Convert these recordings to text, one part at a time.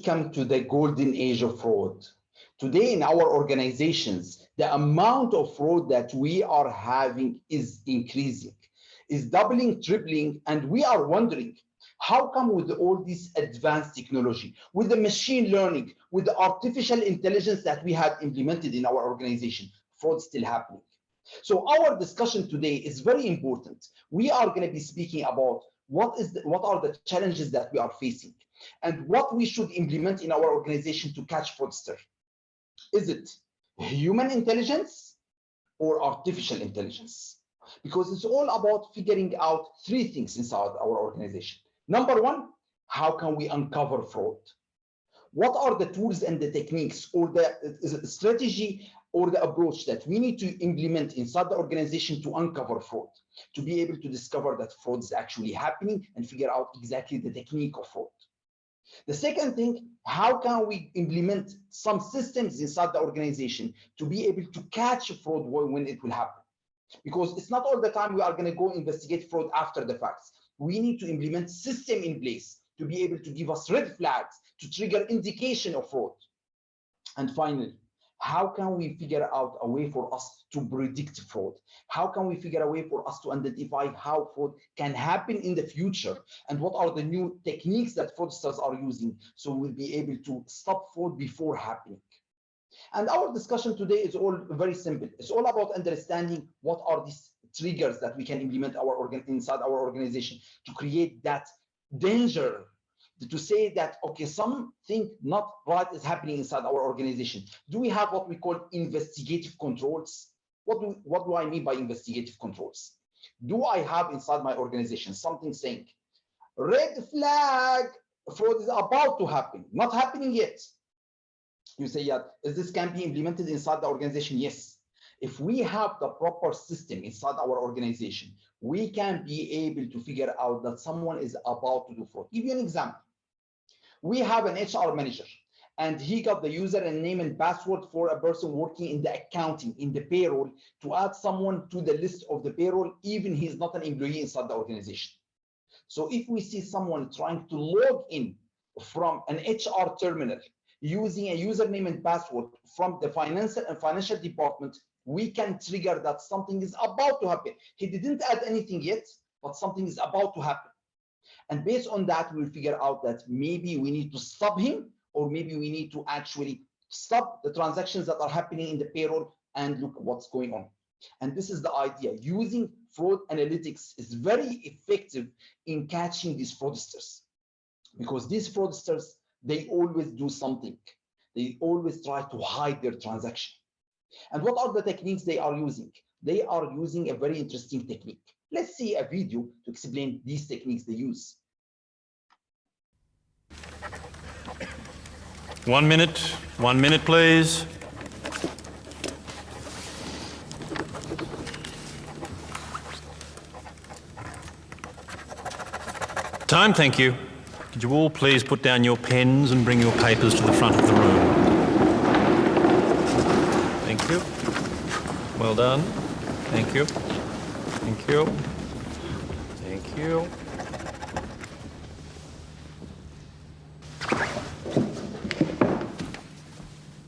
come to the golden age of fraud. Today in our organizations, the amount of fraud that we are having is increasing, is doubling, tripling, and we are wondering, how come with all this advanced technology, with the machine learning, with the artificial intelligence that we have implemented in our organization, fraud still happening? So our discussion today is very important. We are going to be speaking about what are the challenges that we are facing and what we should implement in our organization to catch fraudster. Is it human intelligence or artificial intelligence? Because it's all about figuring out three things inside our organization. Number one, how can we uncover fraud? What are the tools and the techniques or the strategy or the approach that we need to implement inside the organization to uncover fraud, to be able to discover that fraud is actually happening and figure out exactly the technique of fraud? The second thing, how can we implement some systems inside the organization to be able to catch fraud when it will happen? Because it's not all the time we are going to go investigate fraud after the facts. We need to implement system in place to be able to give us red flags to trigger indication of fraud. And finally, how can we figure out a way for us to predict fraud? How can we figure a way for us to identify how fraud can happen in the future? And what are the new techniques that fraudsters are using so we'll be able to stop fraud before happening? And our discussion today is all very simple. It's all about understanding what are these triggers that we can implement inside our organization to create that danger, to say that, okay, something not right is happening inside our organization. Do we have what we call investigative controls? What do I mean by investigative controls? Do I have inside my organization something saying, red flag, fraud is about to happen, not happening yet? You say, yeah, is this can be implemented inside the organization? Yes. If we have the proper system inside our organization, we can be able to figure out that someone is about to do fraud. Give you an example. We have an HR manager and he got the user and name and password for a person working in the accounting, in the payroll, to add someone to the list of the payroll, even he's not an employee inside the organization. So if we see someone trying to log in from an HR terminal using a username and password from the financial department, we can trigger that something is about to happen. He didn't add anything yet, but something is about to happen. And based on that, we'll figure out that maybe we need to stop him, or maybe we need to actually stop the transactions that are happening in the payroll and look what's going on. And this is the idea. Using fraud analytics is very effective in catching these fraudsters, because these fraudsters, they always do something. They always try to hide their transaction. And what are the techniques they are using? They are using a very interesting technique. Let's see a video to explain these techniques they use. 1 minute, 1 minute, please. Time, thank you. Could you all please put down your pens and bring your papers to the front of the room? Thank you. Well done. Thank you. Thank you. Thank you.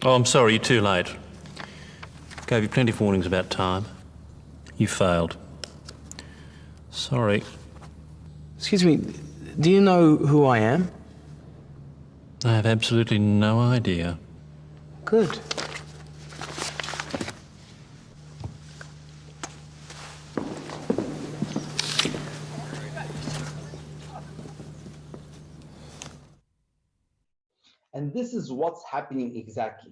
Oh, I'm sorry, you're too late. Gave you plenty of warnings about time. You failed. Sorry. Excuse me, do you know who I am? I have absolutely no idea. Good. And this is what's happening exactly.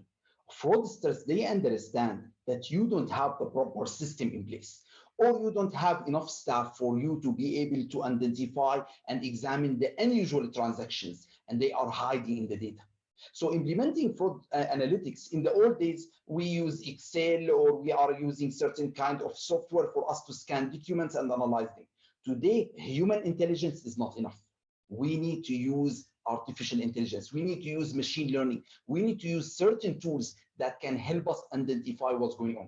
Fraudsters, they understand that you don't have the proper system in place, or you don't have enough staff for you to be able to identify and examine the unusual transactions, and they are hiding in the data. So implementing fraud analytics, in the old days, we use Excel, or we are using certain kind of software for us to scan documents and analyze them. Today, human intelligence is not enough. We need to use artificial intelligence. We need to use machine learning. We need to use certain tools that can help us identify what's going on.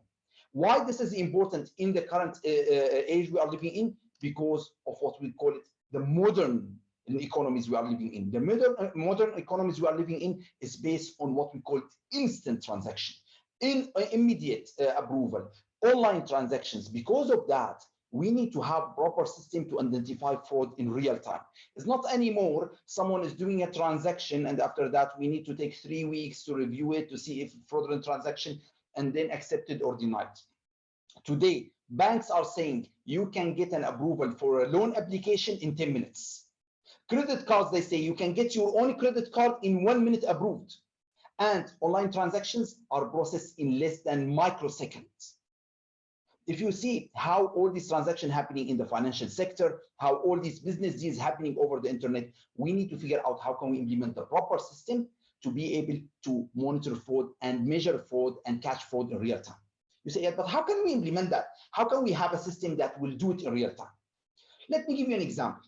Why this is important in the current age we are living in? Because of what we call it the modern economies we are living in. The modern economies we are living in is based on what we call instant transaction, immediate approval, online transactions. Because of that, we need to have proper system to identify fraud in real time. It's not anymore someone is doing a transaction and after that we need to take 3 weeks to review it to see if fraudulent transaction and then accepted or denied. Today, banks are saying you can get an approval for a loan application in 10 minutes. Credit cards, they say you can get your own credit card in 1 minute approved. And online transactions are processed in less than microseconds. If you see how all these transactions happening in the financial sector, how all these business deals happening over the internet, we need to figure out how can we implement the proper system to be able to monitor fraud and measure fraud and catch fraud in real time. You say, yeah, but how can we implement that? How can we have a system that will do it in real time? Let me give you an example.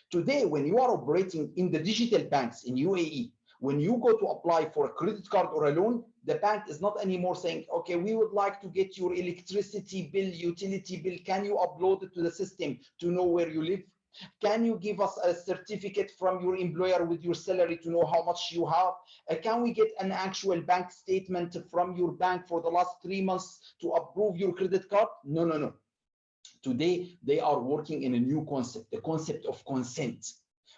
Today, when you are operating in the digital banks in UAE, when you go to apply for a credit card or a loan, the bank is not anymore saying, okay, we would like to get your electricity bill, utility bill. Can you upload it to the system to know where you live? Can you give us a certificate from your employer with your salary to know how much you have? Can we get an actual bank statement from your bank for the last 3 months to approve your credit card? No, no, no. Today, they are working in a new concept, the concept of consent.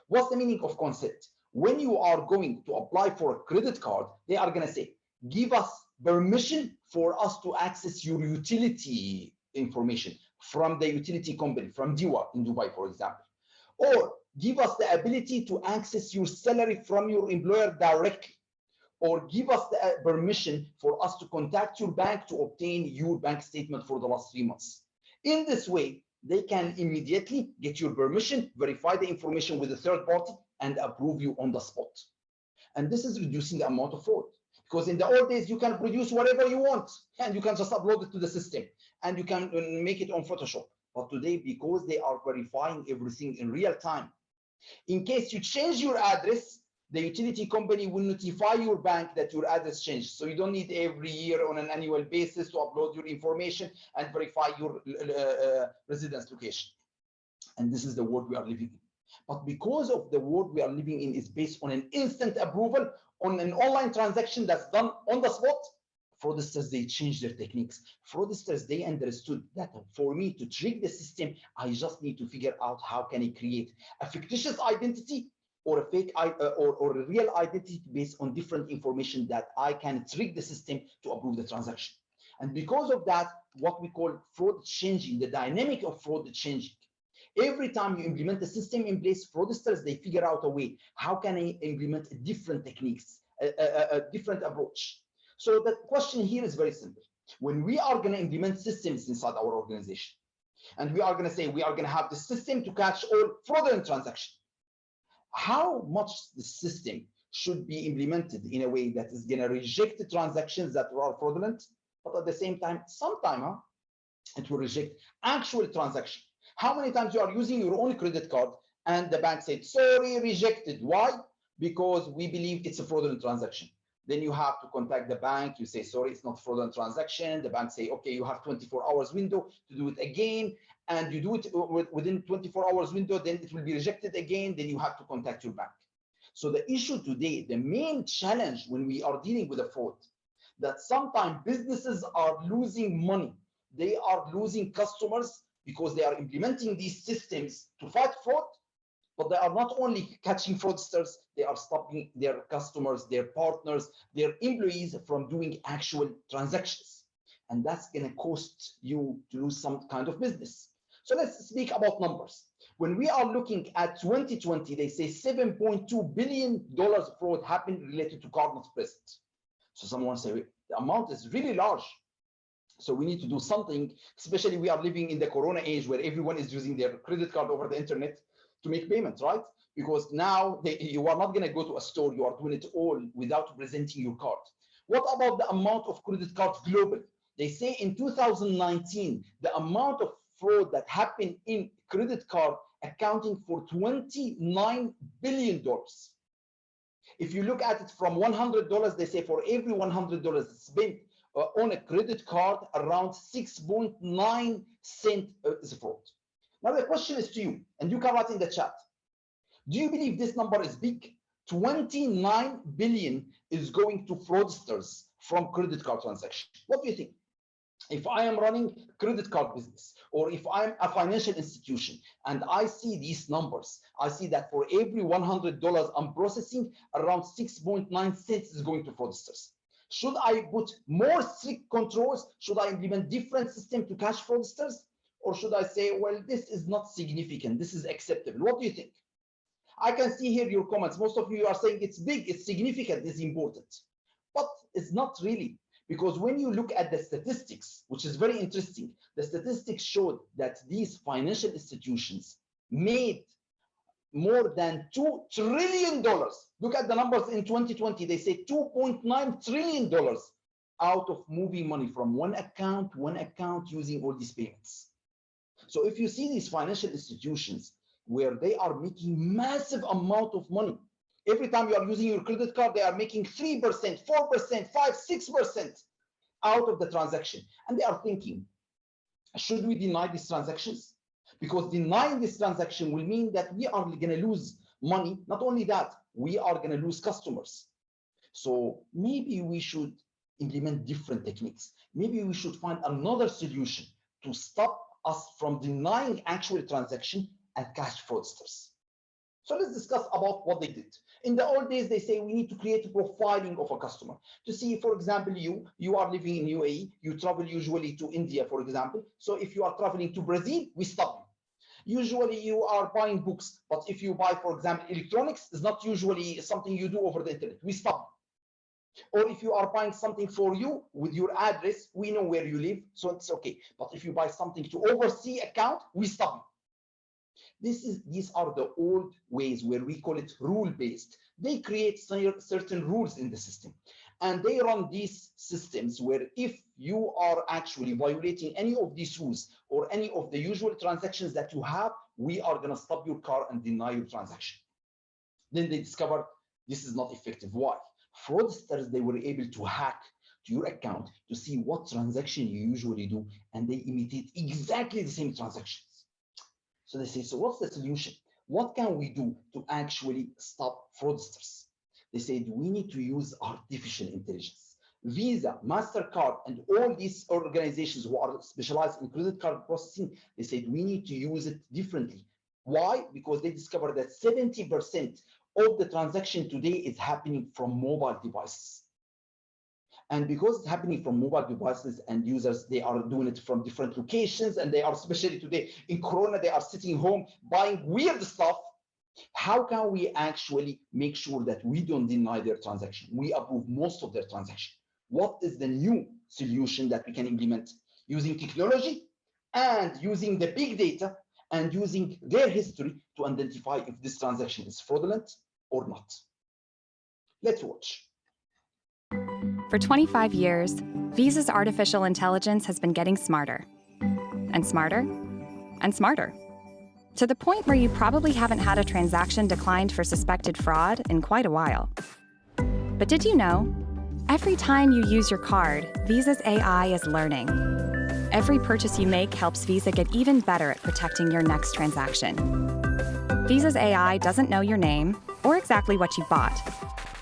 What's the meaning of consent? When you are going to apply for a credit card, they are going to say, give us permission for us to access your utility information from the utility company, from DIWA in Dubai, for example. Or give us the ability to access your salary from your employer directly. Or give us the permission for us to contact your bank to obtain your bank statement for the last 3 months. In this way, they can immediately get your permission, verify the information with a third party, and approve you on the spot. And this is reducing the amount of fraud. Because in the old days, you can produce whatever you want, and you can just upload it to the system, and you can make it on Photoshop. But today, because they are verifying everything in real time, in case you change your address, the utility company will notify your bank that your address changed. So you don't need every year on an annual basis to upload your information and verify your residence location. And this is the world we are living in. But because of the world we are living in is based on an instant approval on an online transaction that's done on the spot, fraudsters, they changed their techniques. Fraudsters, they understood that for me to trick the system, I just need to figure out how can I create a fictitious identity or a fake or a real identity based on different information that I can trick the system to approve the transaction. And because of that, what we call fraud changing, the dynamic of fraud changing. Every time you implement a system in place, fraudsters, they figure out a way. How can I implement different techniques, a different approach? So the question here is very simple. When we are going to implement systems inside our organization, and we are going to say we are going to have the system to catch all fraudulent transactions, how much the system should be implemented in a way that is going to reject the transactions that are fraudulent, but at the same time, sometime it will reject actual transaction. How many times you are using your own credit card and the bank said, sorry, rejected. Why? Because we believe it's a fraudulent transaction. Then you have to contact the bank. You say, sorry, it's not fraudulent transaction. The bank say, okay, you have 24 hours window to do it again. And you do it within 24 hours window, then it will be rejected again. Then you have to contact your bank. So the issue today, the main challenge when we are dealing with a fraud, that sometimes businesses are losing money. They are losing customers because they are implementing these systems to fight fraud, but they are not only catching fraudsters, they are stopping their customers, their partners, their employees from doing actual transactions. And that's going to cost you to lose some kind of business. So let's speak about numbers. When we are looking at 2020, they say $7.2 billion fraud happened related to card not present. So someone say the amount is really large. So we need to do something, especially we are living in the Corona age where everyone is using their credit card over the internet to make payments, right? Because now you are not going to go to a store, you are doing it all without presenting your card. What about the amount of credit cards globally? They say in 2019, the amount of fraud that happened in credit card accounting for $29 billion. If you look at it from $100, they say for every $100 spent on a credit card, around 6.9 cents is fraud. Now the question is to you, and you can write in the chat. Do you believe this number is big? 29 billion is going to fraudsters from credit card transaction. What do you think? If I am running credit card business, or if I'm a financial institution and I see these numbers, I see that for every $100 I'm processing, around 6.9 cents is going to fraudsters. Should I put more strict controls? Should I implement different system to catch fraudsters? Or should I say, well, this is not significant, this is acceptable? What do you think? I can see here your comments. Most of you are saying it's big, it's significant, it's important. But it's not really. Because when you look at the statistics, which is very interesting, the statistics showed that these financial institutions made more than $2 trillion. Look at the numbers in 2020. They say $2.9 trillion out of moving money from one account to one account using all these payments. So if you see these financial institutions where they are making massive amount of money, every time you are using your credit card, they are making 3%, 4%, 5, 6% out of the transaction. And they are thinking, should we deny these transactions? Because denying this transaction will mean that we are going to lose money. Not only that, we are going to lose customers. So maybe we should implement different techniques. Maybe we should find another solution to stop us from denying actual transaction and catch fraudsters. So let's discuss about what they did. In the old days, they say we need to create a profiling of a customer to see, for example, you are living in UAE, you travel usually to India, for example. So if you are traveling to Brazil, we stop you. Usually you are buying books, but if you buy, for example, electronics, is not usually something you do over the internet. We stop you. Or if you are buying something for you with your address, we know where you live, so it's okay. But if you buy something to oversee account, we stop you. These are the old ways where we call it rule-based. They create certain rules in the system, and they run these systems where if you are actually violating any of these rules or any of the usual transactions that you have, we are going to stop your car and deny your transaction. Then they discovered this is not effective. Why? Fraudsters, they were able to hack to your account to see what transaction you usually do, and they imitate exactly the same transactions. So they say, so what's the solution? What can we do to actually stop fraudsters? They said, we need to use artificial intelligence. Visa, MasterCard, and all these organizations who are specialized in credit card processing, they said, we need to use it differently. Why? Because they discovered that 70% of the transaction today is happening from mobile devices. And because it's happening from mobile devices and users, they are doing it from different locations, and they are, especially today in Corona, they are sitting home buying weird stuff. How can we actually make sure that we don't deny their transaction? We approve most of their transaction. What is the new solution that we can implement using technology and using the big data and using their history to identify if this transaction is fraudulent or not? Let's watch. For 25 years, Visa's artificial intelligence has been getting smarter, and smarter, and smarter, to the point where you probably haven't had a transaction declined for suspected fraud in quite a while. But did you know? Every time you use your card, Visa's AI is learning. Every purchase you make helps Visa get even better at protecting your next transaction. Visa's AI doesn't know your name or exactly what you bought.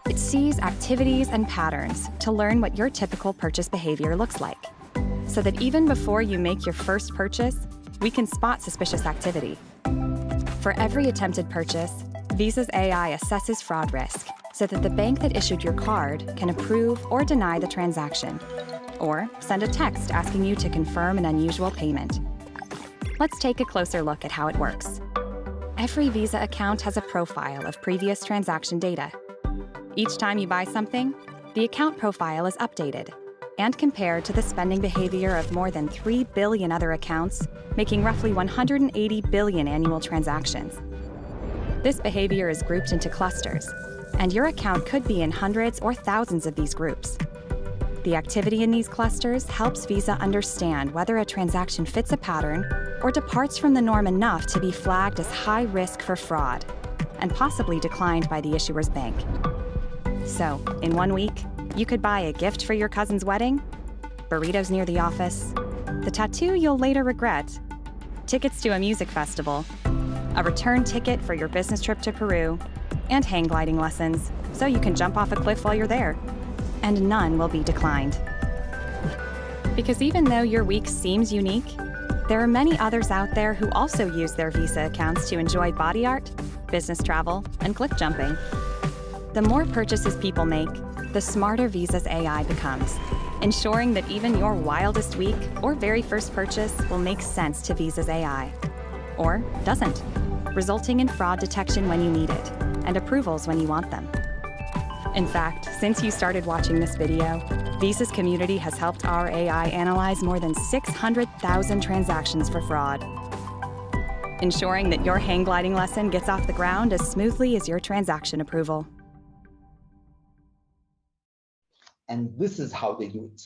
It sees activities and patterns to learn what your typical purchase behavior looks like, so that even before you make your first purchase, we can spot suspicious activity. For every attempted purchase, Visa's AI assesses fraud risk so that the bank that issued your card can approve or deny the transaction, or send a text asking you to confirm an unusual payment. Let's take a closer look at how it works. Every Visa account has a profile of previous transaction data. Each time you buy something, the account profile is updated and compared to the spending behavior of more than 3 billion other accounts, making roughly 180 billion annual transactions. This behavior is grouped into clusters, and your account could be in hundreds or thousands of these groups. The activity in these clusters helps Visa understand whether a transaction fits a pattern or departs from the norm enough to be flagged as high risk for fraud and possibly declined by the issuer's bank. So, in 1 week, you could buy a gift for your cousin's wedding, burritos near the office, the tattoo you'll later regret, tickets to a music festival, a return ticket for your business trip to Peru, and hang gliding lessons so you can jump off a cliff while you're there. And none will be declined. Because even though your week seems unique, there are many others out there who also use their Visa accounts to enjoy body art, business travel, and cliff jumping. The more purchases people make, the smarter Visa's AI becomes, ensuring that even your wildest week or very first purchase will make sense to Visa's AI. Or doesn't, resulting in fraud detection when you need it and approvals when you want them. In fact, since you started watching this video, Visa's community has helped our AI analyze more than 600,000 transactions for fraud, ensuring that your hang gliding lesson gets off the ground as smoothly as your transaction approval. And this is how they do it.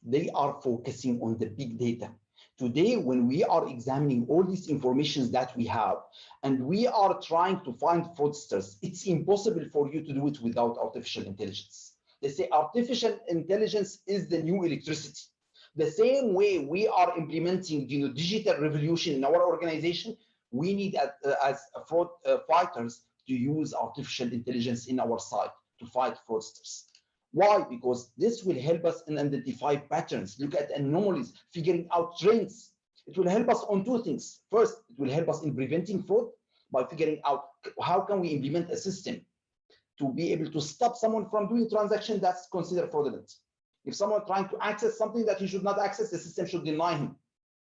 They are focusing on the big data. Today, when we are examining all these informations that we have, and we are trying to find fraudsters, it's impossible for you to do it without artificial intelligence. They say artificial intelligence is the new electricity. The same way we are implementing digital revolution in our organization, we need as fraud fighters to use artificial intelligence in our side to fight fraudsters. Why? Because this will help us in identify patterns, look at anomalies, figuring out trends. It will help us on two things. First, it will help us in preventing fraud by figuring out how can we implement a system to be able to stop someone from doing a transaction that's considered fraudulent. If someone trying to access something that he should not access, the system should deny him.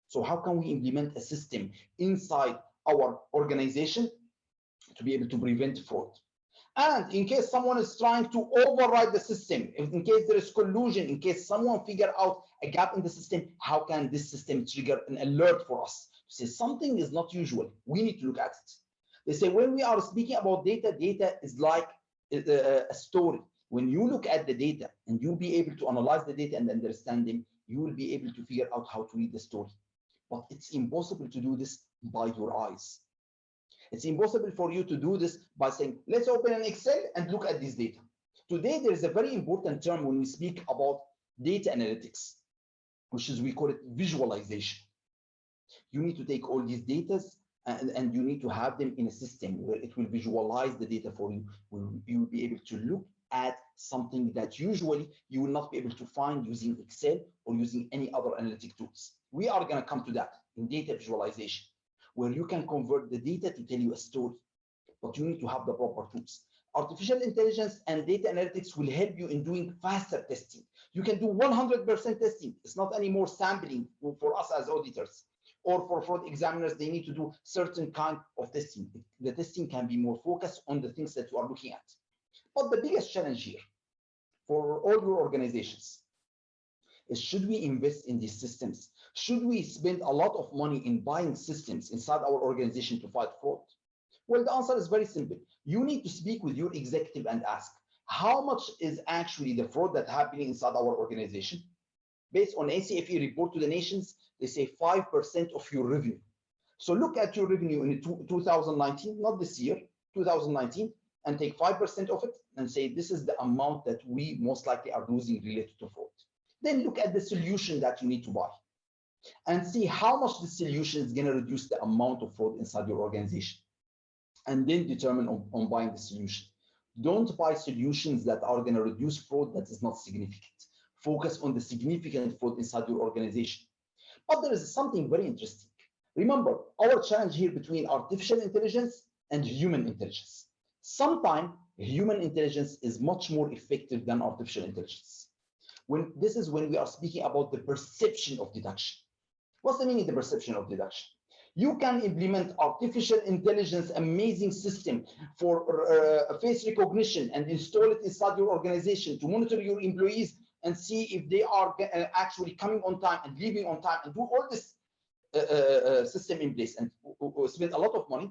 So how can we implement a system inside our organization to be able to prevent fraud? And in case someone is trying to override the system, in case there is collusion, in case someone figure out a gap in the system, how can this system trigger an alert for us to say something is not usual? We need to look at it. They say when we are speaking about data, data is like a story. When you look at the data and you'll be able to analyze the data and understand them, you will be able to figure out how to read the story. But it's impossible to do this by your eyes. It's impossible for you to do this by saying, let's open an Excel and look at this data. Today, there is a very important term when we speak about data analytics, which is we call it visualization. You need to take all these data and you need to have them in a system where it will visualize the data for you. You will be able to look at something that usually you will not be able to find using Excel or using any other analytic tools. We are going to come to that in data visualization, where you can convert the data to tell you a story, but you need to have the proper tools. Artificial intelligence and data analytics will help you in doing faster testing. You can do 100% testing. It's not any more sampling for us as auditors or for fraud examiners. They need to do certain kind of testing. The testing can be more focused on the things that you are looking at. But the biggest challenge here for all your organizations is, should we invest in these systems? Should we spend a lot of money in buying systems inside our organization to fight fraud? Well, the answer is very simple. You need to speak with your executive and ask, how much is actually the fraud that's happening inside our organization? Based on ACFE report to the nations, they say 5% of your revenue. So look at your revenue in 2019, not this year, 2019, and take 5% of it and say, this is the amount that we most likely are losing related to fraud. Then look at the solution that you need to buy and see how much the solution is going to reduce the amount of fraud inside your organization. And then determine on buying the solution. Don't buy solutions that are going to reduce fraud that is not significant. Focus on the significant fraud inside your organization. But there is something very interesting. Remember, our challenge here between artificial intelligence and human intelligence. Sometimes human intelligence is much more effective than artificial intelligence. This is when we are speaking about the perception of deduction. What's the meaning of the perception of deduction? You can implement artificial intelligence, amazing system for face recognition and install it inside your organization to monitor your employees and see if they are actually coming on time and leaving on time and do all this system in place and spend a lot of money.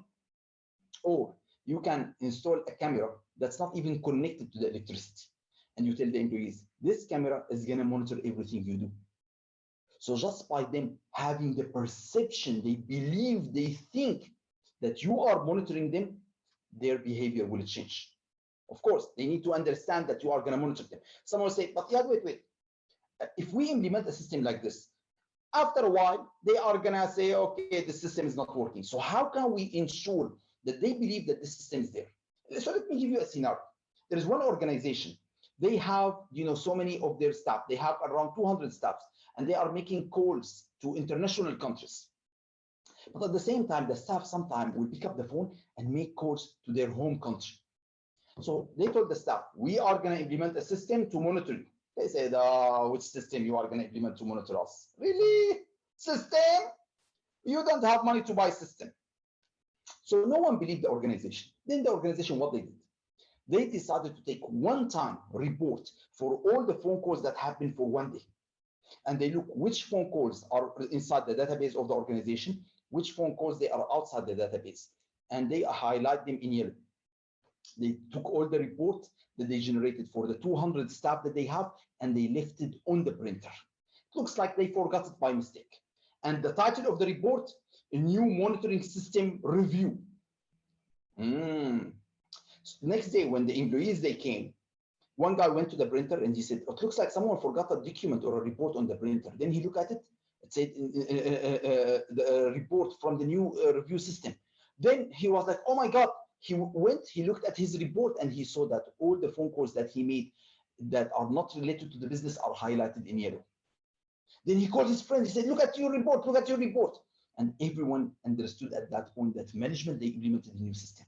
Or you can install a camera that's not even connected to the electricity. And you tell the employees, this camera is going to monitor everything you do. So just by them having the perception, they believe, they think that you are monitoring them, their behavior will change. Of course, they need to understand that you are going to monitor them. Someone will say, but yeah, wait. If we implement a system like this, After a while, they are gonna say, okay, the system is not working. So how can we ensure that they believe that the system is there? So let me give you a scenario. There is one organization. They have, so many of their staff. They have around 200 staffs, and they are making calls to international countries. But at the same time, the staff sometimes will pick up the phone and make calls to their home country. So they told the staff, we are going to implement a system to monitor you. They said, which system you are going to implement to monitor us? Really? System? You don't have money to buy system. So no one believed the organization. Then the organization, what they did? They decided to take one-time report for all the phone calls that happened for one day. And they look which phone calls are inside the database of the organization, which phone calls they are outside the database, and they highlight them in yellow. They took all the report that they generated for the 200 staff that they have, and they left it on the printer. It looks like they forgot it by mistake. And the title of the report, a new monitoring system review. Next day, when the employees, they came, one guy went to the printer and he said, it looks like someone forgot a document or a report on the printer. Then he looked at it. It said the report from the new review system. Then he was like, oh my God. He looked at his report, and he saw that all the phone calls that he made that are not related to the business are highlighted in yellow. Then he called his friend. He said, look at your report, look at your report. And everyone understood at that point that management, they implemented a new system.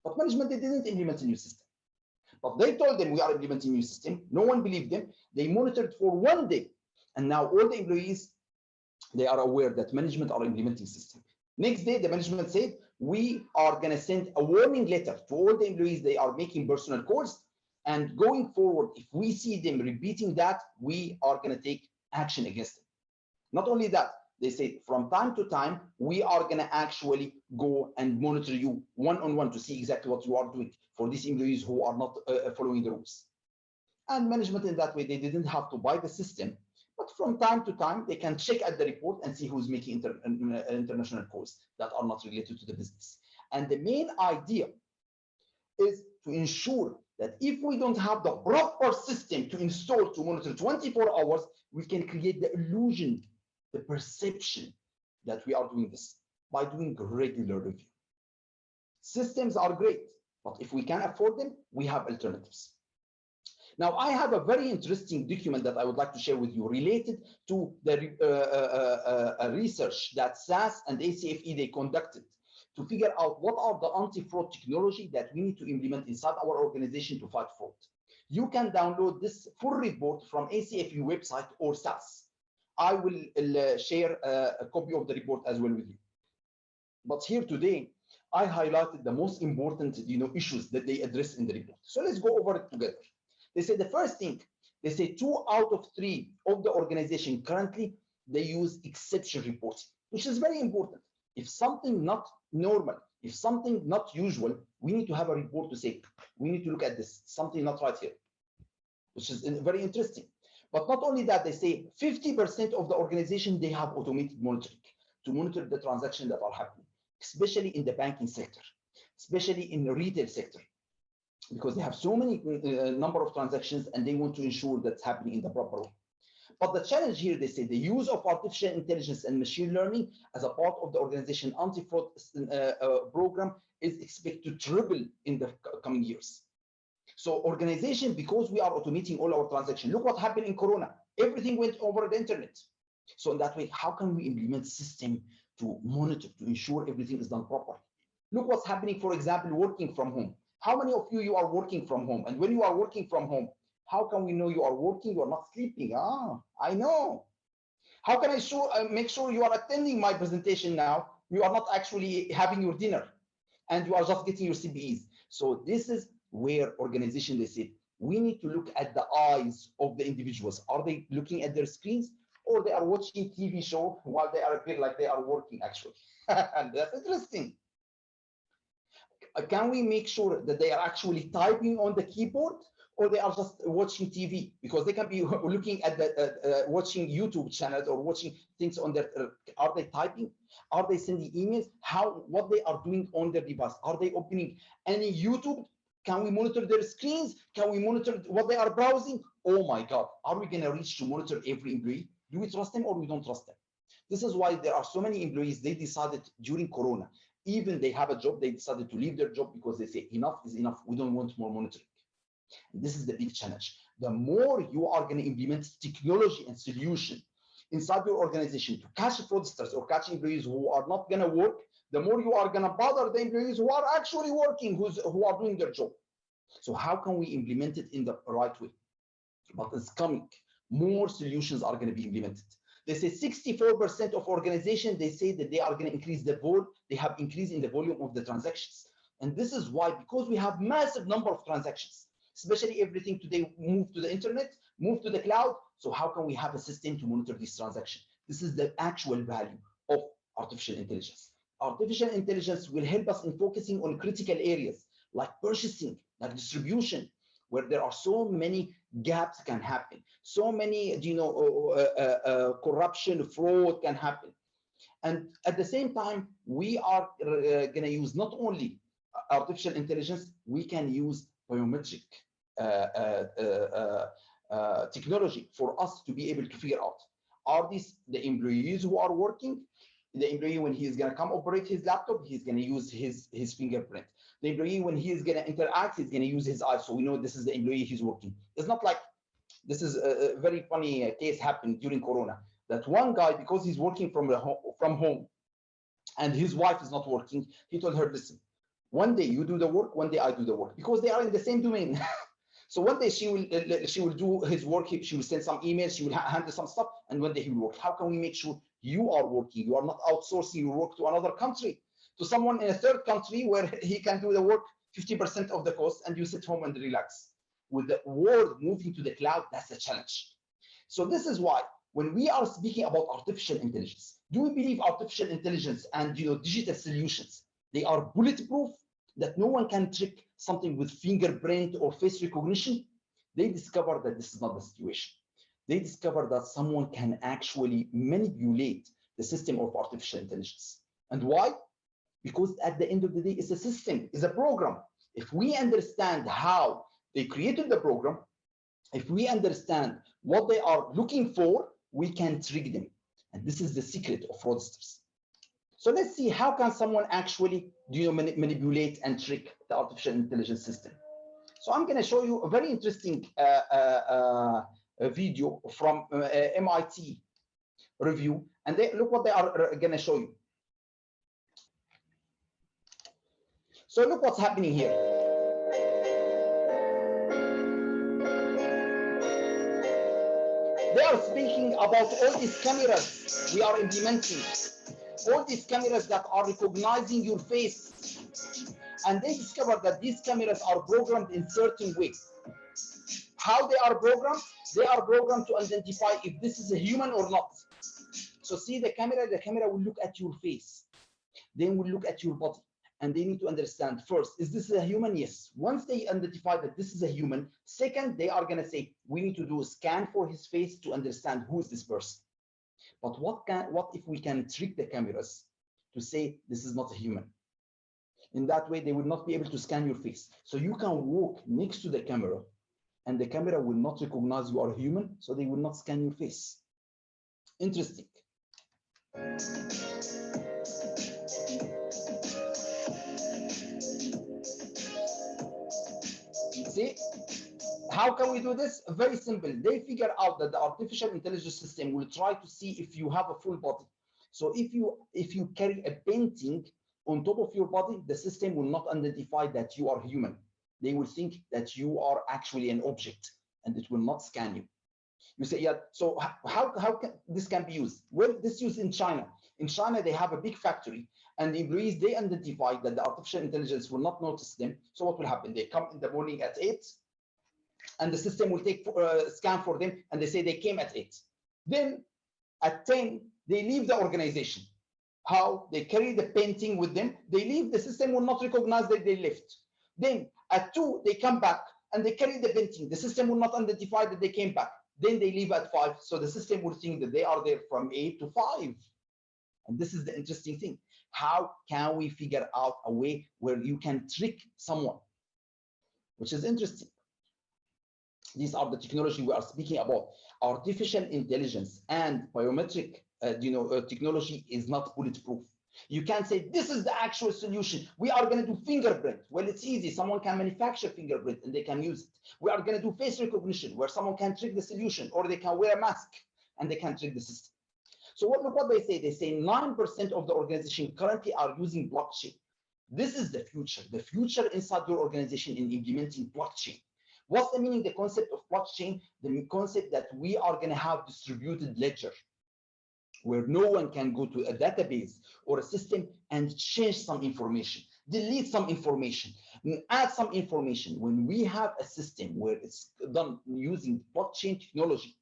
But management, they didn't implement a new system. But they told them we are implementing a new system. No one believed them. They monitored for one day. And now all the employees, they are aware that management are implementing system. Next day, the management said, we are going to send a warning letter to all the employees. They are making personal calls. And going forward, if we see them repeating that, we are going to take action against them. Not only that, they say from time to time, we are going to actually go and monitor you one-on-one to see exactly what you are doing for these employees who are not following the rules. And management in that way, they didn't have to buy the system, but from time to time, they can check at the report and see who's making international calls that are not related to the business. And the main idea is to ensure that if we don't have the proper system to install to monitor 24 hours, we can create the illusion, the perception that we are doing this by doing regular review. Systems are great, but if we can afford them, we have alternatives. Now, I have a very interesting document that I would like to share with you related to the research that SAS and ACFE, they conducted to figure out what are the anti-fraud technology that we need to implement inside our organization to fight fraud. You can download this full report from ACFE website or SAS. I will share a copy of the report as well with you. But here today, I highlighted the most important issues that they address in the report. So let's go over it together. They say the first thing, they say 2 out of 3 of the organization currently, they use exception reporting, which is very important. If something not normal, if something not usual, we need to have a report to say, we need to look at this, something not right here, which is very interesting. But not only that, they say 50% of the organization, they have automated monitoring to monitor the transactions that are happening, especially in the banking sector, especially in the retail sector, because they have so many number of transactions and they want to ensure that's happening in the proper way. But the challenge here, they say the use of artificial intelligence and machine learning as a part of the organization anti-fraud program is expected to triple in the coming years. So organization, because we are automating all our transactions, look what happened in Corona. Everything went over the internet. So in that way, how can we implement a system to monitor, to ensure everything is done properly? Look what's happening, for example, working from home. How many of you are working from home? And when you are working from home, how can we know you are working, you are not sleeping? I know. How can I make sure you are attending my presentation now? You are not actually having your dinner and you are just getting your CBEs. So this is where organization, they say, we need to look at the eyes of the individuals. Are they looking at their screens or they are watching TV show while they appear like they are working actually? And that's interesting. Can we make sure that they are actually typing on the keyboard or they are just watching TV? Because they can be looking at the watching YouTube channels or watching things on their, are they typing? Are they sending emails? What they are doing on their device? Are they opening any YouTube? Can we monitor their screens? Can we monitor what they are browsing? Oh my God, are we going to reach to monitor every employee? Do we trust them or we don't trust them? This is why there are so many employees, they decided during Corona, even they have a job, they decided to leave their job because they say enough is enough. We don't want more monitoring. And this is the big challenge. The more you are going to implement technology and solution inside your organization to catch fraudsters or catch employees who are not going to work, the more you are going to bother the employees who are actually working, who are doing their job. So how can we implement it in the right way? But it's coming. More solutions are going to be implemented. They say 64% of organizations, they say that they are going to increase the volume, they have increased in the volume of the transactions. And this is why, because we have massive number of transactions, especially everything today move to the internet, move to the cloud. So how can we have a system to monitor these transactions? This is the actual value of artificial intelligence. Artificial intelligence will help us in focusing on critical areas like purchasing, like distribution, where there are so many gaps can happen, so many, corruption, fraud can happen. And at the same time, we are going to use not only artificial intelligence, we can use biometric technology for us to be able to figure out, are these the employees who are working? The employee, when he is going to come operate his laptop, he's going to use his fingerprint. The employee, when he is going to interact, he's going to use his eyes. So we know this is the employee he's working. It's not like, this is a very funny case happened during Corona, that one guy, because he's working from home and his wife is not working, he told her, listen, one day you do the work, one day I do the work, because they are in the same domain. So one day she will do his work, she will send some emails, she will handle some stuff, and one day he will work. How can we make sure you are working? You are not outsourcing your work to another country, to someone in a third country where he can do the work 50% of the cost, and you sit home and relax. With the world moving to the cloud, that's a challenge. So this is why when we are speaking about artificial intelligence, do we believe artificial intelligence and digital solutions, they are bulletproof, that no one can trick something with fingerprint or face recognition? They discover that this is not the situation. They discover that someone can actually manipulate the system of artificial intelligence. And why? Because at the end of the day, it's a system, it's a program. If we understand how they created the program, if we understand what they are looking for, we can trick them. And this is the secret of fraudsters. So let's see, how can someone actually manipulate and trick the artificial intelligence system? So I'm going to show you a very interesting video from MIT review, and look what they are going to show you. So look what's happening here. They are speaking about all these cameras we are implementing, all these cameras that are recognizing your face. And they discovered that these cameras are programmed in certain ways. How they are programmed? They are programmed to identify if this is a human or not. So see the camera will look at your face, then will look at your body, and they need to understand first, is this a human? Yes. Once they identify that this is a human, second, they are going to say, we need to do a scan for his face to understand who is this person. But what if we can trick the cameras to say this is not a human? In that way, they will not be able to scan your face. So you can walk next to the camera and the camera will not recognize you are human, so they will not scan your face. Interesting. See, how can we do this? Very simple. They figure out that the artificial intelligence system will try to see if you have a full body. So if you carry a painting on top of your body, the system will not identify that you are human. They will think that you are actually an object, and it will not scan you. You say, yeah, so how can this can be used? Well, this used in China. In China, they have a big factory, and the employees, they identify that the artificial intelligence will not notice them. So what will happen? They come in the morning at 8, and the system will take scan for them, and they say they came at 8. Then at 10, they leave the organization. How? They carry the painting with them. They leave, the system will not recognize that they left. Then at 2, they come back and they carry the painting. The system will not identify that they came back. Then they leave at 5. So the system will think that they are there from 8 to 5. And this is the interesting thing. How can we figure out a way where you can trick someone? Which is interesting. These are the technology we are speaking about. Artificial intelligence and biometric technology is not bulletproof. You can't say this is the actual solution. We are going to do fingerprint. Well, it's easy. Someone can manufacture fingerprint and they can use it. We are going to do face recognition where someone can trick the solution, or they can wear a mask and they can trick the system. So what they say? They say 9% of the organization currently are using blockchain. This is the future. The future inside your organization in implementing blockchain. What's the meaning, the concept of blockchain? The concept that we are going to have distributed ledger, where no one can go to a database or a system and change some information, delete some information, add some information. When we have a system where it's done using blockchain technology,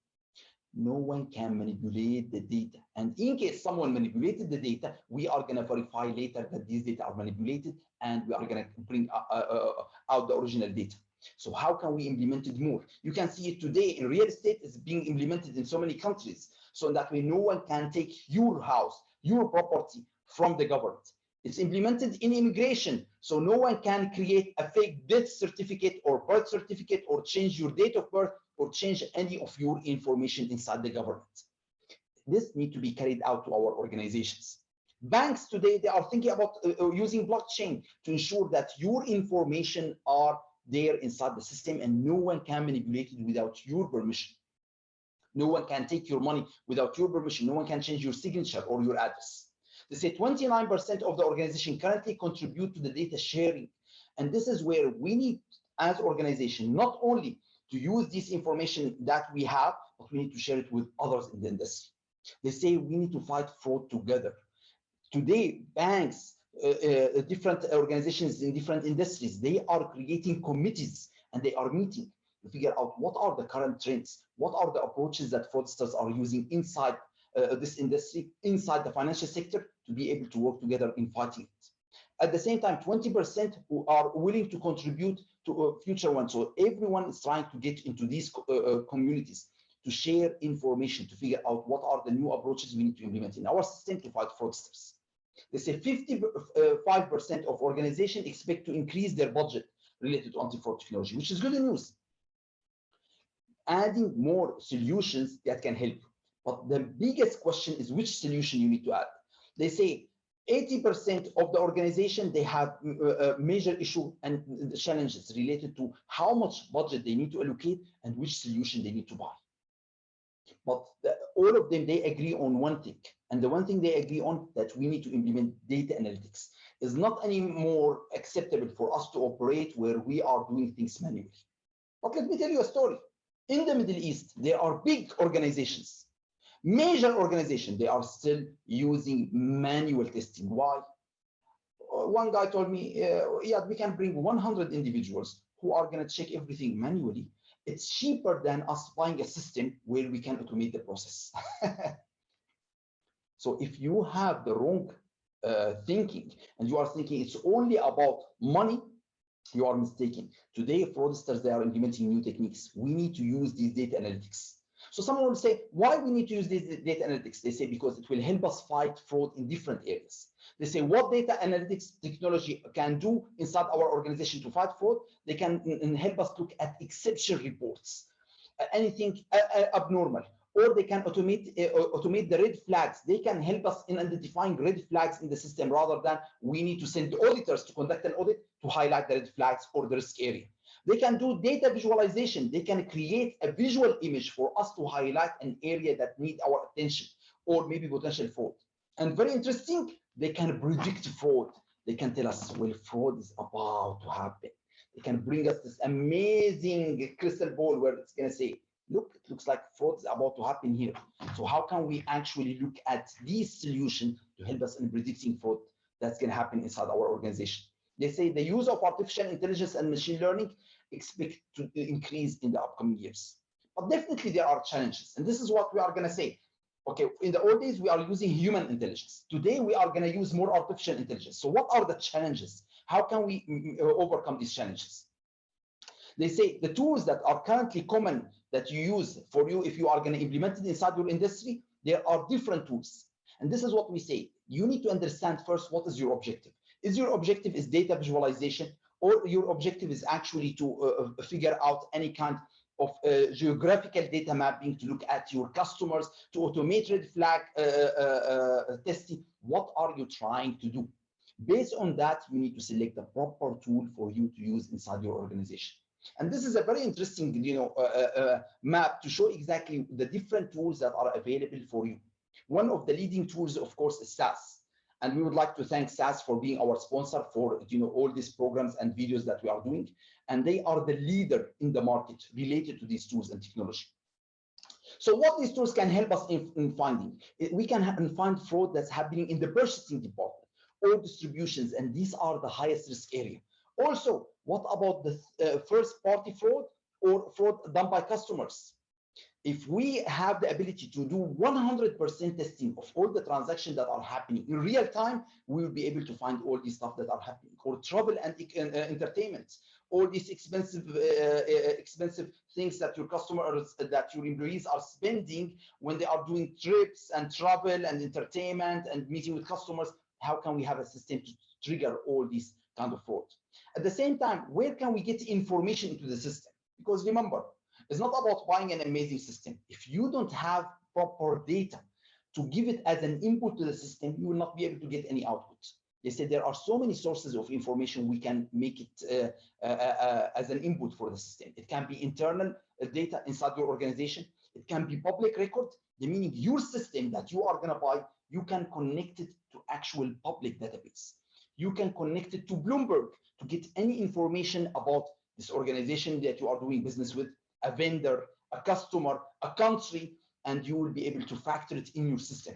no one can manipulate the data. And in case someone manipulated the data, we are going to verify later that these data are manipulated, and we are going to bring out the original data. So how can we implement it more? You can see it today in real estate. It's being implemented in so many countries. So in that way, no one can take your house, your property from the government. It's implemented in immigration. So no one can create a fake death certificate or birth certificate or change your date of birth or change any of your information inside the government. This needs to be carried out to our organizations. Banks today, they are thinking about using blockchain to ensure that your information are there inside the system and no one can manipulate it without your permission. No one can take your money without your permission. No one can change your signature or your address. They say 29% of the organization currently contribute to the data sharing. And this is where we need, as organization, not only to use this information that we have, but we need to share it with others in the industry. They say we need to fight fraud together. Today, banks, different organizations in different industries, they are creating committees and they are meeting to figure out what are the current trends, what are the approaches that fraudsters are using inside this industry, inside the financial sector, to be able to work together in fighting it. At the same time, 20% who are willing to contribute to a future one. So everyone is trying to get into these communities to share information, to figure out what are the new approaches we need to implement in our system to fight fraudsters. They say 55% of organizations expect to increase their budget related to anti-fraud technology, which is good news. Adding more solutions that can help. But the biggest question is which solution you need to add. They say 80% of the organization, they have a major issue and challenges related to how much budget they need to allocate and which solution they need to buy. But all of them, they agree on one thing. And the one thing they agree on, that we need to implement data analytics. Is not anymore acceptable for us to operate where we are doing things manually. But let me tell you a story. In the Middle East, there are big organizations, major organizations, they are still using manual testing. Why? One guy told me, yeah, we can bring 100 individuals who are going to check everything manually. It's cheaper than us buying a system where we can automate the process. So if you have the wrong thinking and you are thinking it's only about money, you are mistaken. Today, fraudsters, they are implementing new techniques. We need to use these data analytics. So someone will say, why we need to use this data analytics? They say, because it will help us fight fraud in different areas. They say, what data analytics technology can do inside our organization to fight fraud? They can help us look at exception reports, anything abnormal, or they can automate the red flags. They can help us in identifying red flags in the system rather than we need to send the auditors to conduct an audit to highlight the red flags or the risk area. They can do data visualization. They can create a visual image for us to highlight an area that needs our attention or maybe potential fraud. And very interesting, they can predict fraud. They can tell us, well, fraud is about to happen. They can bring us this amazing crystal ball where it's going to say, look, it looks like fraud is about to happen here. So how can we actually look at these solutions to help us in predicting fraud that's going to happen inside our organization? They say the use of artificial intelligence and machine learning expect to increase in the upcoming years. But definitely there are challenges. And this is what we are going to say. Okay, in the old days, we are using human intelligence. Today, we are going to use more artificial intelligence. So what are the challenges? How can we overcome these challenges? They say the tools that are currently common that you use for you, if you are going to implement it inside your industry, there are different tools. And this is what we say. You need to understand first, what is your objective? Is your objective is data visualization, or your objective is actually to figure out any kind of geographical data mapping to look at your customers, to automate red flag testing. What are you trying to do? Based on that, you need to select the proper tool for you to use inside your organization. And this is a very interesting, map to show exactly the different tools that are available for you. One of the leading tools, of course, is SAS. And we would like to thank SAS for being our sponsor for all these programs and videos that we are doing. And they are the leader in the market related to these tools and technology. So what these tools can help us in finding, we can find fraud that's happening in the purchasing department or distributions, and these are the highest risk area. Also, what about the first party fraud or fraud done by customers? If we have the ability to do 100% testing of all the transactions that are happening in real time, we will be able to find all these stuff that are happening. Or travel and entertainment, all these expensive things that your customers, that your employees are spending when they are doing trips and travel and entertainment and meeting with customers. How can we have a system to trigger all these kind of fraud? At the same time, where can we get information into the system? Because remember, it's not about buying an amazing system. If you don't have proper data to give it as an input to the system, you will not be able to get any output. They said there are so many sources of information we can make it as an input for the system. It can be internal data inside your organization. It can be public record, meaning your system that you are going to buy, you can connect it to actual public database. You can connect it to Bloomberg to get any information about this organization that you are doing business with, a vendor, a customer, a country, and you will be able to factor it in your system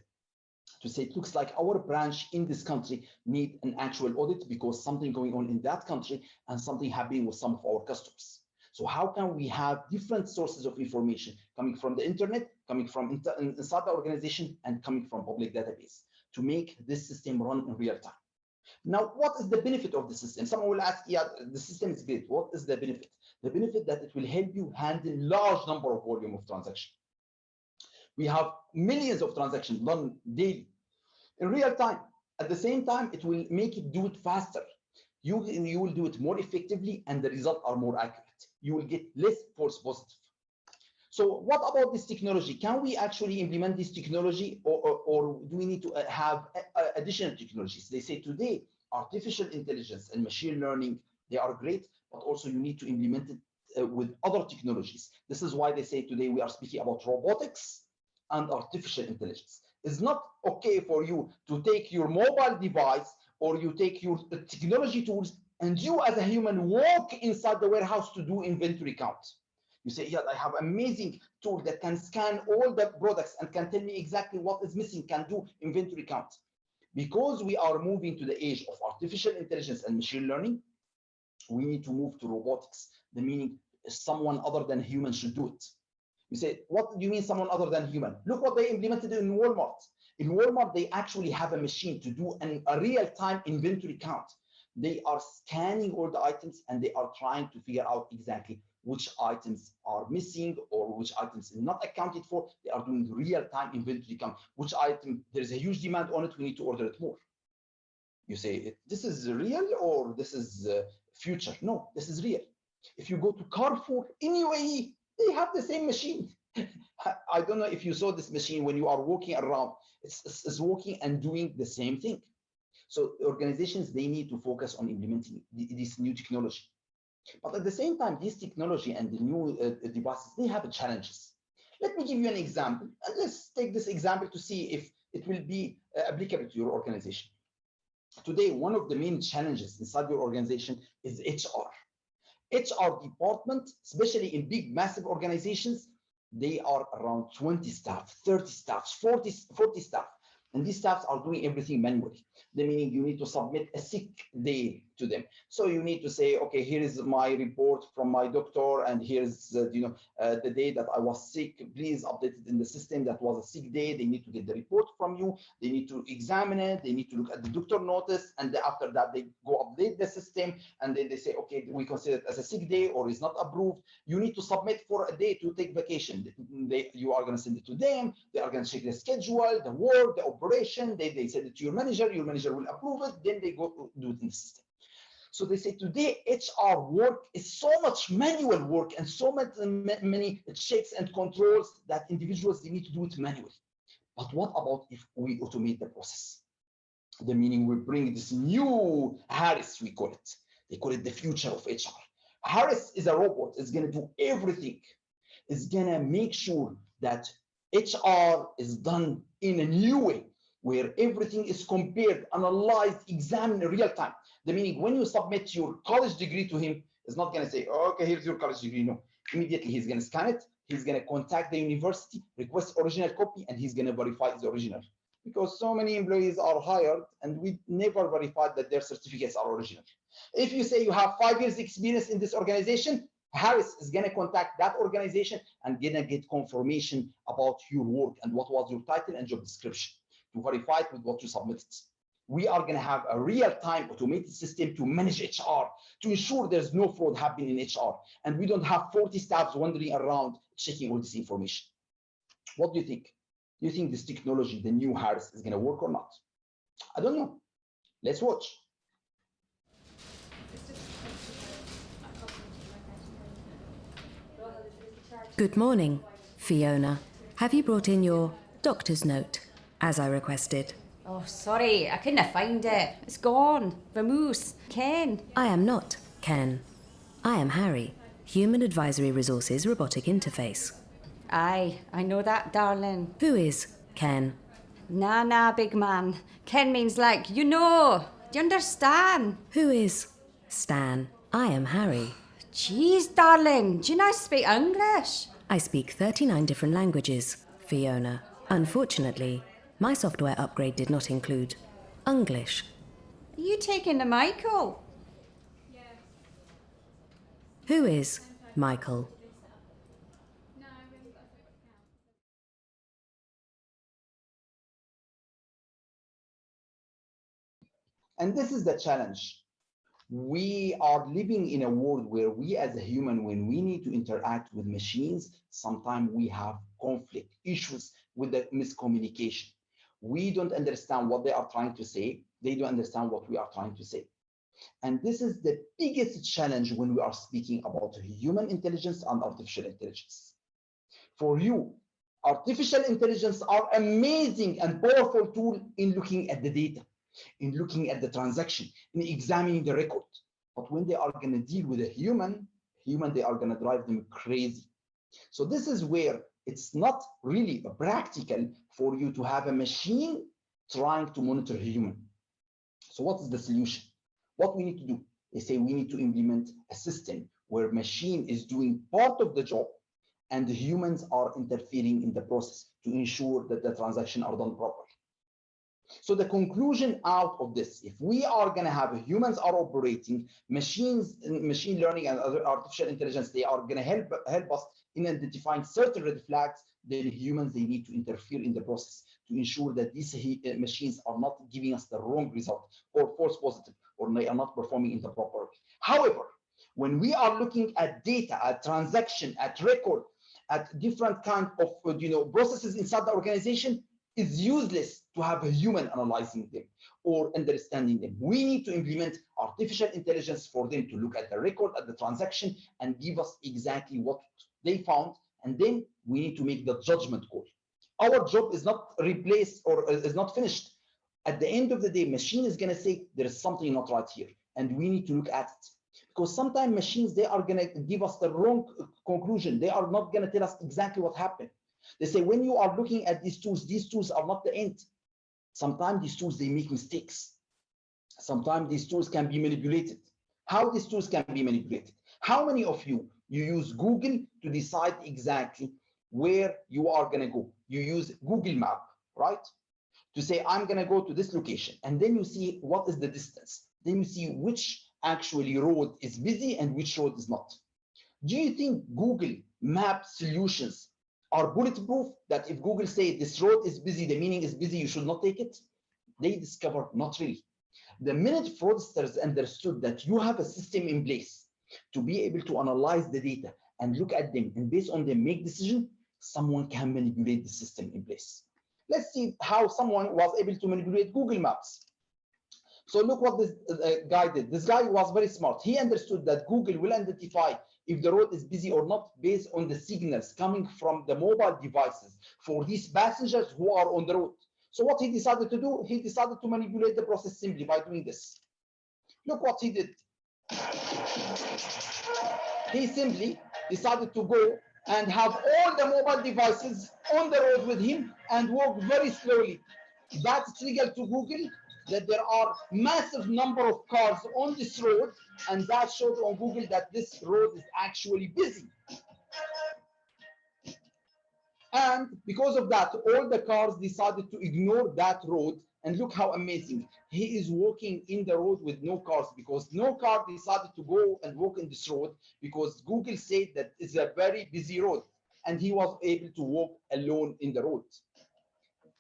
to say it looks like our branch in this country need an actual audit because something going on in that country and something happening with some of our customers. So how can we have different sources of information coming from the internet, coming from inside the organization, and coming from public database to make this system run in real time? Now, what is the benefit of the system? Someone will ask, yeah, the system is great. What is the benefit? The benefit that it will help you handle large number of volume of transactions. We have millions of transactions done daily in real time. At the same time, it will make it do it faster. You will do it more effectively, and the results are more accurate. You will get less false positive. So what about this technology? Can we actually implement this technology, or do we need to have additional technologies? They say today, artificial intelligence and machine learning, they are great, but also you need to implement it with other technologies. This is why they say today we are speaking about robotics and artificial intelligence. It's not okay for you to take your mobile device or you take your technology tools and you as a human walk inside the warehouse to do inventory count. You say, yeah, I have amazing tool that can scan all the products and can tell me exactly what is missing, can do inventory count. Because we are moving to the age of artificial intelligence and machine learning, we need to move to robotics, the meaning someone other than human should do it. You say, what do you mean someone other than human? Look what they implemented in Walmart. In Walmart, they actually have a machine to do a real-time inventory count. They are scanning all the items and they are trying to figure out exactly which items are missing or which items are not accounted for. They are doing real-time inventory count. Which item, there's a huge demand on it, we need to order it more. You say, this is real or this is future? No, this is real. If you go to Carrefour in UAE, they have the same machine. I don't know if you saw this machine when you are walking around. It's walking and doing the same thing. So organizations, they need to focus on implementing this new technology. But at the same time, this technology and the new devices, they have challenges. Let me give you an example. And let's take this example to see if it will be applicable to your organization. Today, one of the main challenges inside your organization is HR. HR department, especially in big, massive organizations, they are around 20 staff, 30 staff, 40 staff. And these staffs are doing everything manually. The meaning you need to submit a sick day to them. So you need to say, okay, here is my report from my doctor, and here's the day that I was sick. Please update it in the system. That was a sick day. They need to get the report from you. They need to examine it. They need to look at the doctor notice, and after that they go update the system, and then they say, okay, we consider it as a sick day or is not approved. You need to submit for a day to take vacation. You are going to send it to them. They are going to check the schedule, the work, the operation. They send it to your manager. Your manager will approve it. Then they go do it in the system. So they say today HR work is so much manual work and so many checks and controls that individuals, they need to do it manually. But what about if we automate the process? The meaning we bring this new Harris, we call it. They call it the future of HR. Harris is a robot. It's going to do everything. It's going to make sure that HR is done in a new way, where everything is compared, analyzed, examined in real time. The meaning when you submit your college degree to him, it's not going to say, oh, okay, here's your college degree. No, immediately he's going to scan it. He's going to contact the university, request original copy, and he's going to verify it's original. Because so many employees are hired and we never verified that their certificates are original. If you say you have 5 years experience in this organization, Harris is going to contact that organization and going to get confirmation about your work and what was your title and job description to verify it with what you submitted. We are going to have a real-time automated system to manage HR, to ensure there's no fraud happening in HR, and we don't have 40 staffs wandering around checking all this information. What do you think? Do you think this technology, the new Harris, is going to work or not? I don't know. Let's watch. Good morning, Fiona. Have you brought in your doctor's note, as I requested? Oh, sorry, I couldn't find it. It's gone. Vamoose. Ken. I am not Ken. I am Harry, Human Advisory Resources Robotic Interface. Aye, I know that, darling. Who is Ken? Nah, big man. Ken means like, you know. Do you understand? Who is Stan? I am Harry. Jeez, darling. Do you not speak English? I speak 39 different languages, Fiona. Unfortunately, my software upgrade did not include English. Are you taking the Michael? Who is Michael? And this is the challenge. We are living in a world where we as a human, when we need to interact with machines, sometimes we have conflict, issues with the miscommunication. We don't understand what they are trying to say. They don't understand what we are trying to say. And this is the biggest challenge when we are speaking about human intelligence and artificial intelligence. For you, artificial intelligence are amazing and powerful tool in looking at the data, in looking at the transaction, in examining the record. But when they are going to deal with a human, they are going to drive them crazy. So this is where it's not really practical for you to have a machine trying to monitor a human. So what is the solution? What we need to do? They say we need to implement a system where machine is doing part of the job and the humans are interfering in the process to ensure that the transactions are done properly. So the conclusion out of this, if we are going to have humans are operating, machines, machine learning and other artificial intelligence, they are going to help us in identifying certain red flags, then humans, they need to interfere in the process to ensure that these machines are not giving us the wrong result or false positive, or they are not performing in the proper way. However, when we are looking at data, at transaction, at record, at different kind of processes inside the organization, it's useless to have a human analyzing them or understanding them. We need to implement artificial intelligence for them to look at the record, at the transaction, and give us exactly what they found. And then we need to make the judgment call. Our job is not replaced or is not finished. At the end of the day, machine is going to say there is something not right here, and we need to look at it. Because sometimes machines, they are going to give us the wrong conclusion. They are not going to tell us exactly what happened. They say, when you are looking at these tools are not the end. Sometimes these tools, they make mistakes. Sometimes these tools can be manipulated. How these tools can be manipulated? How many of you use Google to decide exactly where you are going to go? You use Google Map, right? To say, I'm going to go to this location. And then you see what is the distance. Then you see which actually road is busy and which road is not. Do you think Google Map solutions are bulletproof, that if Google say this road is busy, the meaning is busy, you should not take it? They discover not really. The minute fraudsters understood that you have a system in place to be able to analyze the data and look at them and based on them make decision, someone can manipulate the system in place. Let's see how someone was able to manipulate Google Maps. So look what this guy did. This guy was very smart. He understood that Google will identify if the road is busy or not based on the signals coming from the mobile devices for these passengers who are on the road. So what he decided to do, he decided to manipulate the process simply by doing this. Look what he did. He simply decided to go and have all the mobile devices on the road with him and walk very slowly. That triggered to Google that there are massive number of cars on this road, and that showed on Google that this road is actually busy. And because of that, all the cars decided to ignore that road. And look how amazing. He is walking in the road with no cars because no car decided to go and walk in this road because Google said that it's a very busy road. And he was able to walk alone in the road.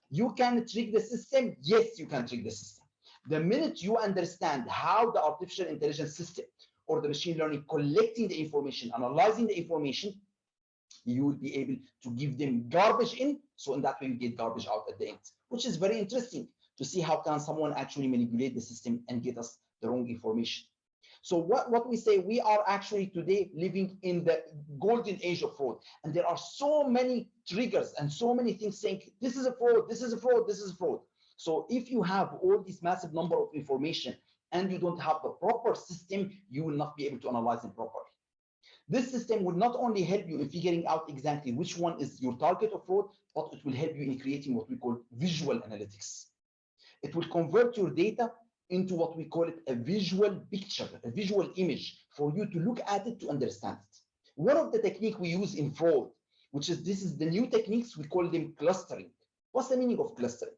You can trick the system. Yes, you can trick the system. The minute you understand how the artificial intelligence system or the machine learning collecting the information, analyzing the information, you will be able to give them garbage in. So in that way, you get garbage out at the end, which is very interesting to see how can someone actually manipulate the system and get us the wrong information. So what we say, we are actually today living in the golden age of fraud. And there are so many triggers and so many things saying, this is a fraud, this is a fraud, this is a fraud. So if you have all this massive number of information and you don't have the proper system, you will not be able to analyze them properly. This system will not only help you in figuring out exactly which one is your target of fraud, but it will help you in creating what we call visual analytics. It will convert your data into what we call it a visual picture, a visual image for you to look at it to understand it. One of the techniques we use in fraud, this is the new techniques, we call them clustering. What's the meaning of clustering?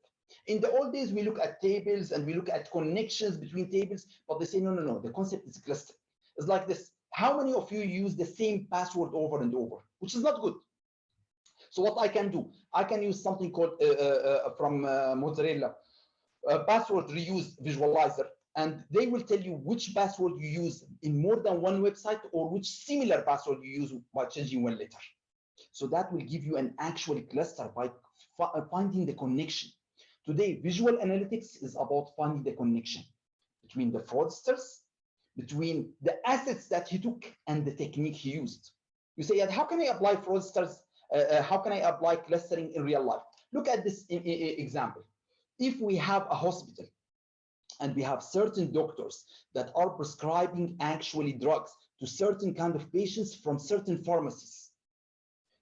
In the old days, we look at tables and we look at connections between tables, but they say, no, the concept is clustering. It's like this. How many of you use the same password over and over, which is not good? So what I can do, I can use something called from Mozzarella, password reuse visualizer, and they will tell you which password you use in more than one website or which similar password you use by changing one letter. So that will give you an actual cluster by finding the connection. Today, visual analytics is about finding the connection between the fraudsters, between the assets that he took and the technique he used. You say, how can I apply fraudsters? How can I apply clustering in real life? Look at this example. If we have a hospital and we have certain doctors that are prescribing actually drugs to certain kind of patients from certain pharmacies,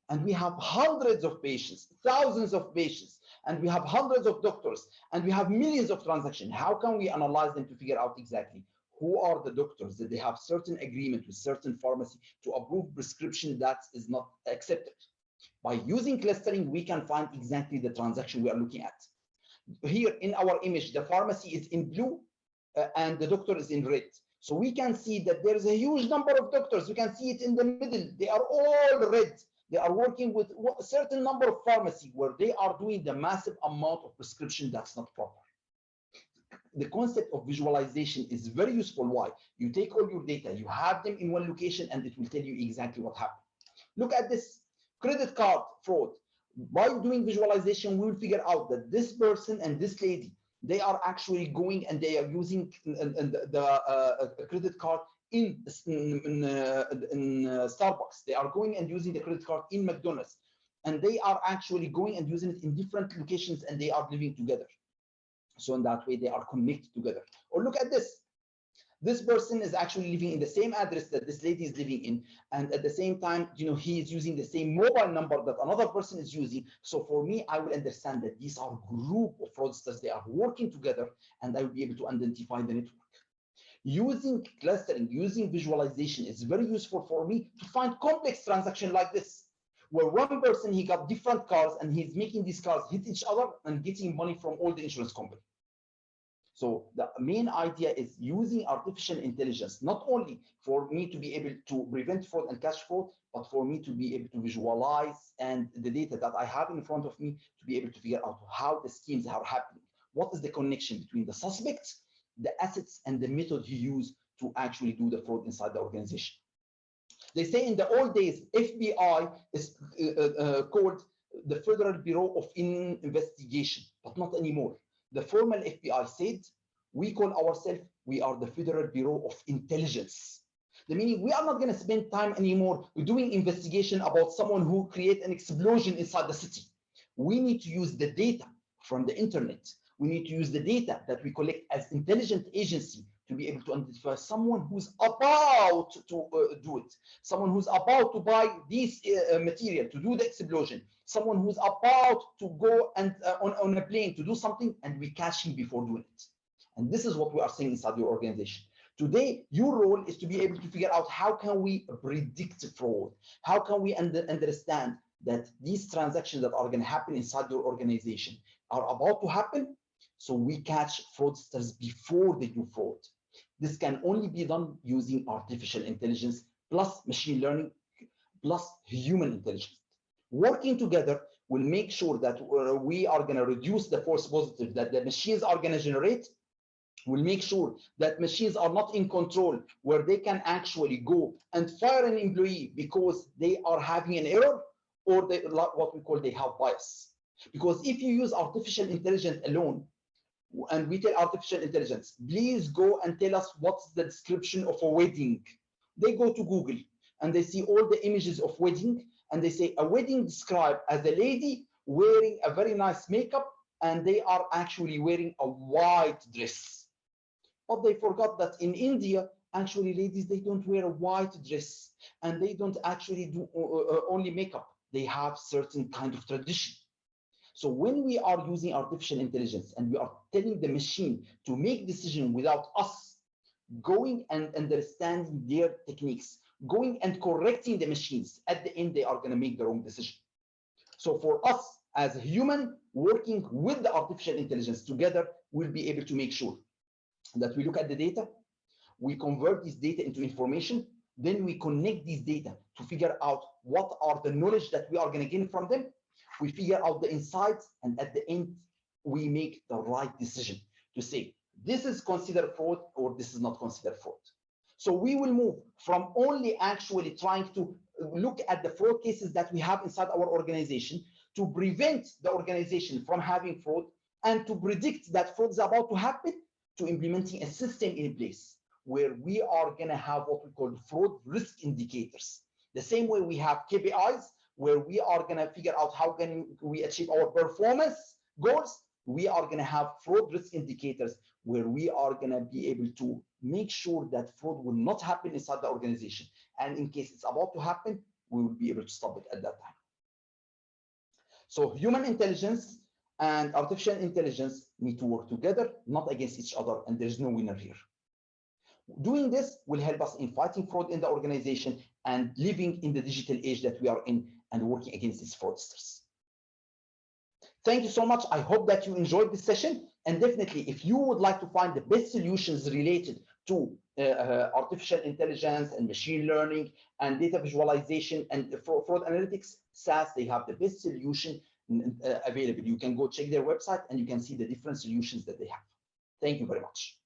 and we have hundreds of patients, thousands of patients, and we have hundreds of doctors, and we have millions of transactions, how can we analyze them to figure out exactly who are the doctors that they have certain agreement with certain pharmacy to approve prescription that is not accepted? By using clustering, we can find exactly the transaction we are looking at. Here in our image, the pharmacy is in blue and the doctor is in red. So we can see that there is a huge number of doctors. We can see it in the middle. They are all red. They are working with a certain number of pharmacy where they are doing the massive amount of prescription that's not proper. The concept of visualization is very useful. Why? You take all your data, you have them in one location, and it will tell you exactly what happened. Look at this credit card fraud. By doing visualization, we will figure out that this person and this lady, they are actually going and they are using the credit card in Starbucks. They are going and using the credit card in McDonald's, and they are actually going and using it in different locations, and they are living together. So in that way, they are connected together. Or look at this. This person is actually living in the same address that this lady is living in, and at the same time, he is using the same mobile number that another person is using. So for me, I will understand that these are a group of fraudsters. They are working together, and I will be able to identify the network. Using clustering, using visualization is very useful for me to find complex transactions like this, where one person, he got different cars and he's making these cars hit each other and getting money from all the insurance company. So the main idea is using artificial intelligence, not only for me to be able to prevent fraud and catch fraud, but for me to be able to visualize and the data that I have in front of me to be able to figure out how the schemes are happening. What is the connection between the suspects, the assets, and the method he used to actually do the fraud inside the organization? They say in the old days, FBI is called the Federal Bureau of Investigation, but not anymore. The formal FBI said, We call ourselves, we are the Federal Bureau of Intelligence. The meaning we are not going to spend time anymore doing investigation about someone who create an explosion inside the city. We need to use the data from the internet. We need to use the data that we collect as intelligent agency to be able to identify someone who's about to do it, someone who's about to buy this material to do the explosion, someone who's about to go and on a plane to do something, and we catch him before doing it. And this is what we are saying inside your organization. Today, your role is to be able to figure out how can we predict fraud? How can we understand that these transactions that are going to happen inside your organization are about to happen, so we catch fraudsters before they do fraud. This can only be done using artificial intelligence plus machine learning plus human intelligence. Working together will make sure that we are going to reduce the false positive that the machines are going to generate. We'll make sure that machines are not in control where they can actually go and fire an employee because they are having an error, or they, what we call, they have bias. Because if you use artificial intelligence alone, and we tell artificial intelligence, please go and tell us what's the description of a wedding. They go to Google and they see all the images of wedding, and they say a wedding described as a lady wearing a very nice makeup, and they are actually wearing a white dress. But they forgot that in India, actually ladies, they don't wear a white dress, and they don't actually do only makeup. They have certain kind of tradition. So when we are using artificial intelligence and we are telling the machine to make decision without us going and understanding their techniques, going and correcting the machines, at the end, they are going to make the wrong decision. So for us as a human working with the artificial intelligence together, we'll be able to make sure that we look at the data, we convert this data into information, then we connect these data to figure out what are the knowledge that we are going to gain from them. We figure out the insights, and at the end, we make the right decision to say, this is considered fraud or this is not considered fraud. So we will move from only actually trying to look at the fraud cases that we have inside our organization to prevent the organization from having fraud and to predict that fraud is about to happen, to implementing a system in place where we are going to have what we call fraud risk indicators. The same way we have KPIs, where we are going to figure out how can we achieve our performance goals, we are going to have fraud risk indicators where we are going to be able to make sure that fraud will not happen inside the organization. And in case it's about to happen, we will be able to stop it at that time. So human intelligence and artificial intelligence need to work together, not against each other, and there's no winner here. Doing this will help us in fighting fraud in the organization and living in the digital age that we are in and working against these fraudsters. Thank you so much. I hope that you enjoyed this session. And definitely, if you would like to find the best solutions related to artificial intelligence and machine learning and data visualization and fraud analytics, SAS, they have the best solution available. You can go check their website and you can see the different solutions that they have. Thank you very much.